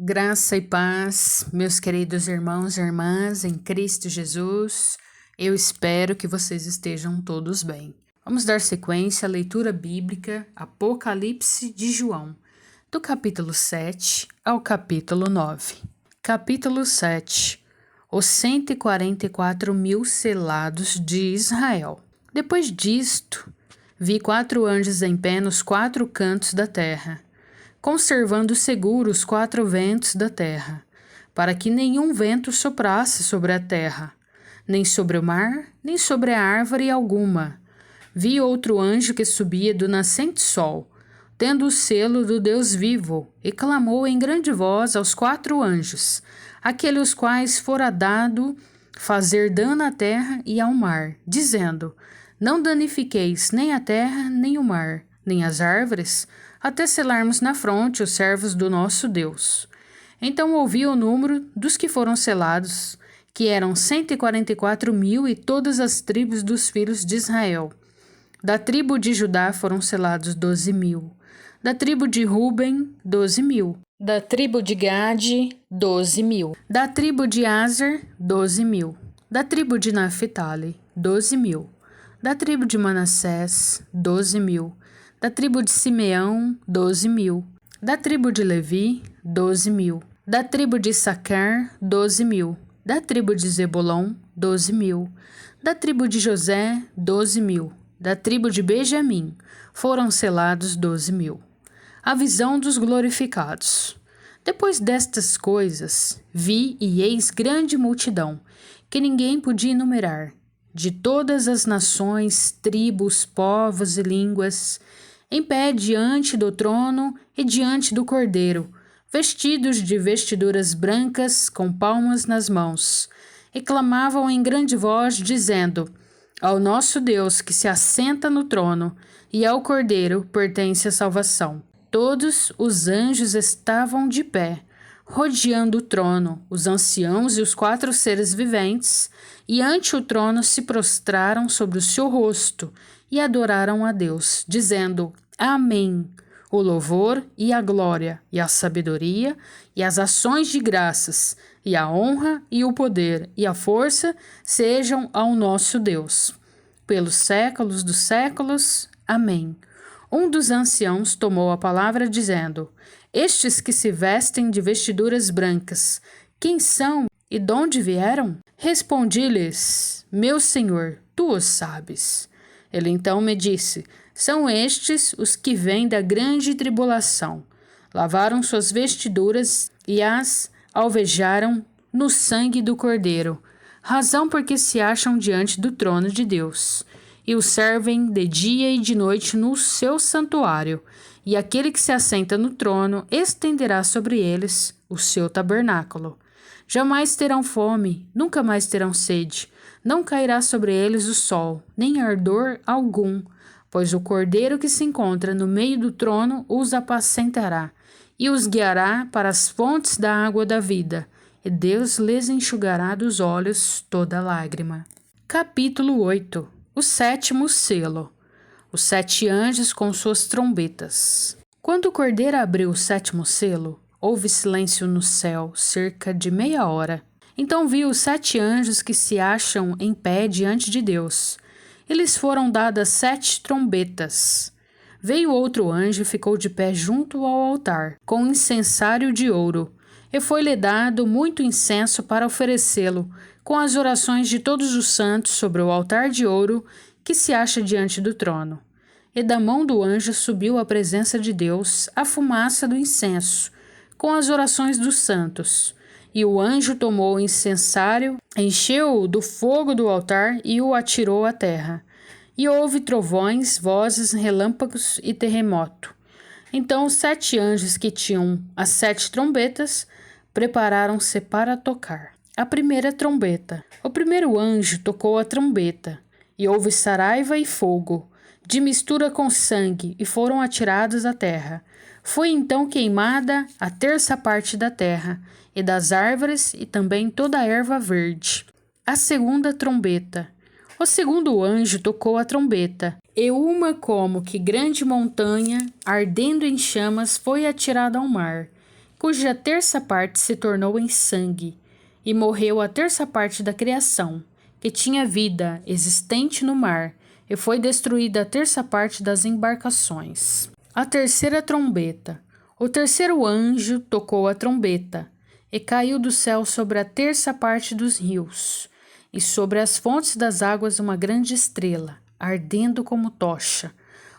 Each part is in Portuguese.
Graça e paz, meus queridos irmãos e irmãs em Cristo Jesus. Eu espero que vocês estejam todos bem. Vamos dar sequência à leitura bíblica Apocalipse de João, do capítulo 7 ao capítulo 9. Capítulo 7. Os 144.000 selados de Israel. Depois disto, vi 4 anjos em pé nos 4 cantos da terra, conservando seguros os 4 ventos da terra, para que nenhum vento soprasse sobre a terra, nem sobre o mar, nem sobre a árvore alguma. Vi outro anjo que subia do nascente sol, tendo o selo do Deus vivo, e clamou em grande voz aos 4 anjos, aqueles quais fora dado fazer dano à terra e ao mar, dizendo: Não danifiqueis nem a terra, nem o mar, nem as árvores, até selarmos na fronte os servos do nosso Deus. Então ouvi o número dos que foram selados, que eram 144.000 e todas as tribos dos filhos de Israel. Da tribo de Judá foram selados 12.000. Da tribo de Ruben, 12.000. Da tribo de Gade, 12.000. Da tribo de Aser, 12.000. Da tribo de Naphtali, 12.000. Da tribo de Manassés, 12.000. Da tribo de Simeão, 12.000. Da tribo de Levi, 12.000. Da tribo de Issacar, 12.000. Da tribo de Zebulon, 12.000. Da tribo de José, 12.000. Da tribo de Benjamim, foram selados 12.000. A visão dos glorificados. Depois destas coisas, vi e eis grande multidão, que ninguém podia enumerar, de todas as nações, tribos, povos e línguas, em pé diante do trono e diante do Cordeiro, vestidos de vestiduras brancas, com palmas nas mãos, e clamavam em grande voz, dizendo: Ao nosso Deus que se assenta no trono, e ao Cordeiro pertence a salvação. Todos os anjos estavam de pé, rodeando o trono, os anciãos e os 4 seres viventes, e ante o trono se prostraram sobre o seu rosto e adoraram a Deus, dizendo: Amém. O louvor e a glória, e a sabedoria, e as ações de graças, e a honra, e o poder, e a força sejam ao nosso Deus, pelos séculos dos séculos. Amém. Um dos anciãos tomou a palavra, dizendo: Estes que se vestem de vestiduras brancas, quem são e de onde vieram? Respondi-lhes: Meu senhor, tu o sabes. Ele então me disse: São estes os que vêm da grande tribulação. Lavaram suas vestiduras e as alvejaram no sangue do Cordeiro, razão porque se acham diante do trono de Deus, e o servem de dia e de noite no seu santuário, e aquele que se assenta no trono estenderá sobre eles o seu tabernáculo. Jamais terão fome, nunca mais terão sede, não cairá sobre eles o sol, nem ardor algum, pois o Cordeiro que se encontra no meio do trono os apacentará, e os guiará para as fontes da água da vida, e Deus lhes enxugará dos olhos toda lágrima. Capítulo 8. O 7º selo. Os 7 anjos com suas trombetas. Quando o Cordeiro abriu o 7º selo, houve silêncio no céu, cerca de meia hora. Então vi os 7 anjos que se acham em pé diante de Deus. Eles foram dadas 7 trombetas. Veio outro anjo e ficou de pé junto ao altar, com um incensário de ouro, e foi-lhe dado muito incenso para oferecê-lo, com as orações de todos os santos sobre o altar de ouro que se acha diante do trono. E da mão do anjo subiu à presença de Deus a fumaça do incenso, com as orações dos santos. E o anjo tomou o incensário, encheu-o do fogo do altar e o atirou à terra. E houve trovões, vozes, relâmpagos e terremoto. Então os 7 anjos que tinham as 7 trombetas prepararam-se para tocar. A primeira trombeta. O primeiro anjo tocou a trombeta, e houve saraiva e fogo, de mistura com sangue, e foram atirados à terra. Foi então queimada a 1/3 parte da terra, e das árvores, e também toda a erva verde. A segunda trombeta. O segundo anjo tocou a trombeta, e uma como que grande montanha, ardendo em chamas, foi atirada ao mar, cuja terça parte se tornou em sangue, e morreu a terça parte da criação, que tinha vida existente no mar, e foi destruída a terça parte das embarcações. A terceira trombeta. O terceiro anjo tocou a trombeta, e caiu do céu sobre a terça parte dos rios, e sobre as fontes das águas uma grande estrela, ardendo como tocha.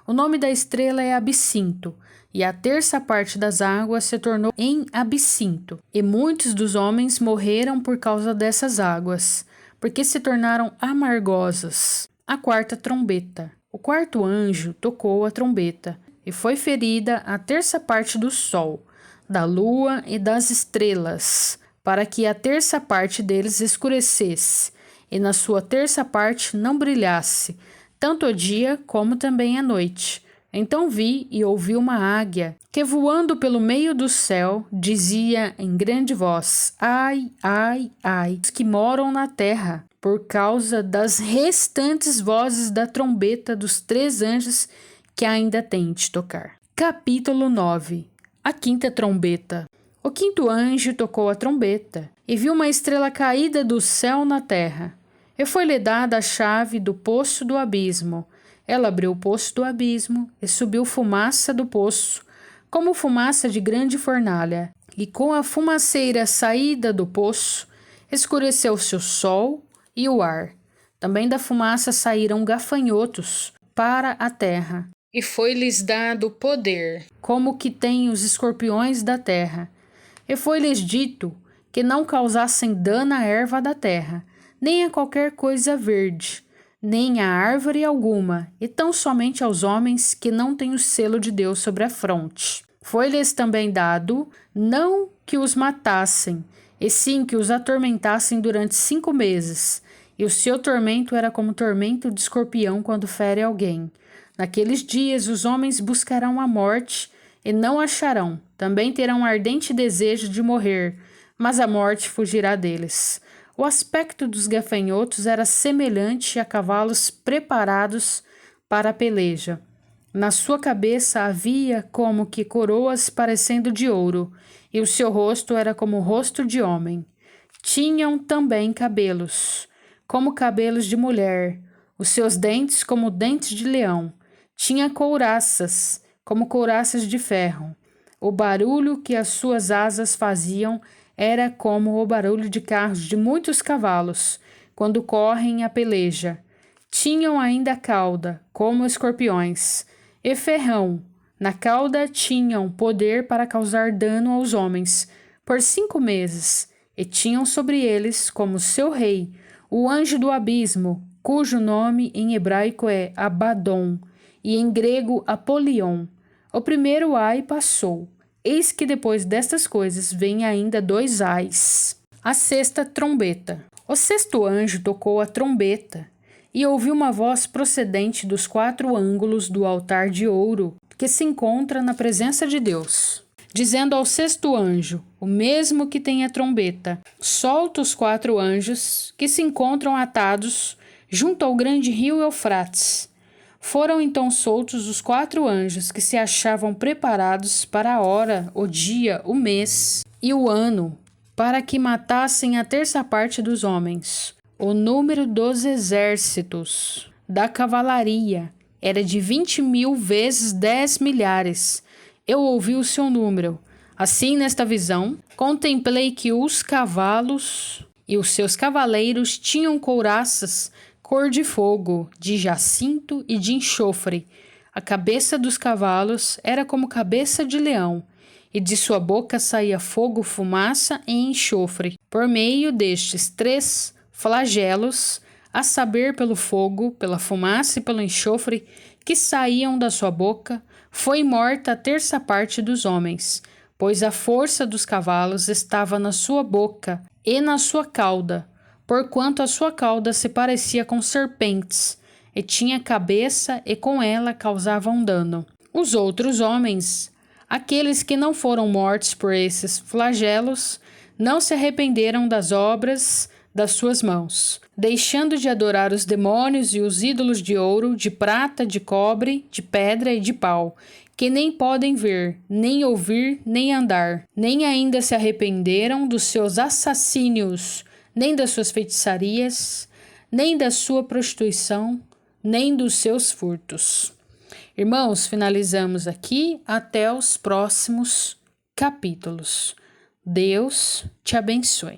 O nome da estrela é Absinto, e a terça parte das águas se tornou em absinto, e muitos dos homens morreram por causa dessas águas, porque se tornaram amargosas. A quarta trombeta. O quarto anjo tocou a trombeta, e foi ferida a terça parte do sol, da lua e das estrelas, para que a terça parte deles escurecesse, e na sua terça parte não brilhasse, tanto o dia como também a noite. Então vi e ouvi uma águia, que voando pelo meio do céu, dizia em grande voz: Ai, ai, ai, os que moram na terra, por causa das restantes vozes da trombeta dos 3 anjos que ainda têm de tocar. Capítulo 9. A quinta trombeta. O quinto anjo tocou a trombeta, e viu uma estrela caída do céu na terra. E foi-lhe dada a chave do poço do abismo. Ela abriu o poço do abismo, e subiu fumaça do poço, como fumaça de grande fornalha. E com a fumaceira saída do poço, escureceu-se o sol e o ar. Também da fumaça saíram gafanhotos para a terra. E foi-lhes dado poder, como que têm os escorpiões da terra. E foi-lhes dito que não causassem dano à erva da terra, nem a qualquer coisa verde, nem a árvore alguma, e tão somente aos homens que não têm o selo de Deus sobre a fronte. Foi-lhes também dado não que os matassem, e sim que os atormentassem durante 5 meses, e o seu tormento era como tormento de escorpião quando fere alguém. Naqueles dias os homens buscarão a morte e não acharão, também terão ardente desejo de morrer, mas a morte fugirá deles. O aspecto dos gafanhotos era semelhante a cavalos preparados para a peleja. Na sua cabeça havia como que coroas parecendo de ouro, e o seu rosto era como o rosto de homem. Tinham também cabelos, como cabelos de mulher, os seus dentes como dentes de leão. Tinha couraças, como couraças de ferro. O barulho que as suas asas faziam era como o barulho de carros de muitos cavalos, quando correm a peleja. Tinham ainda cauda, como escorpiões, e ferrão. Na cauda tinham poder para causar dano aos homens, por 5 meses, e tinham sobre eles, como seu rei, o anjo do abismo, cujo nome em hebraico é Abaddon, e em grego Apolion. O primeiro ai passou. Eis que depois destas coisas vem ainda 2 ais. A sexta trombeta. O sexto anjo tocou a trombeta, e ouviu uma voz procedente dos 4 ângulos do altar de ouro, que se encontra na presença de Deus, dizendo ao sexto anjo, o mesmo que tem a trombeta: solta os 4 anjos que se encontram atados junto ao grande rio Eufrates. Foram então soltos os 4 anjos que se achavam preparados para a hora, o dia, o mês e o ano, para que matassem a terça parte dos homens. O número dos exércitos da cavalaria era de 20.000 vezes 10 milhares. Eu ouvi o seu número. Assim, nesta visão, contemplei que os cavalos e os seus cavaleiros tinham couraças cor de fogo, de jacinto e de enxofre. A cabeça dos cavalos era como cabeça de leão, e de sua boca saía fogo, fumaça e enxofre. Por meio destes 3 flagelos, a saber, pelo fogo, pela fumaça e pelo enxofre que saíam da sua boca, foi morta a terça parte dos homens, pois a força dos cavalos estava na sua boca e na sua cauda, porquanto a sua cauda se parecia com serpentes, e tinha cabeça e com ela causavam dano. Os outros homens, aqueles que não foram mortos por esses flagelos, não se arrependeram das obras das suas mãos, deixando de adorar os demônios e os ídolos de ouro, de prata, de cobre, de pedra e de pau, que nem podem ver, nem ouvir, nem andar, nem ainda se arrependeram dos seus assassínios, nem das suas feitiçarias, nem da sua prostituição, nem dos seus furtos. Irmãos, finalizamos aqui até os próximos capítulos. Deus te abençoe.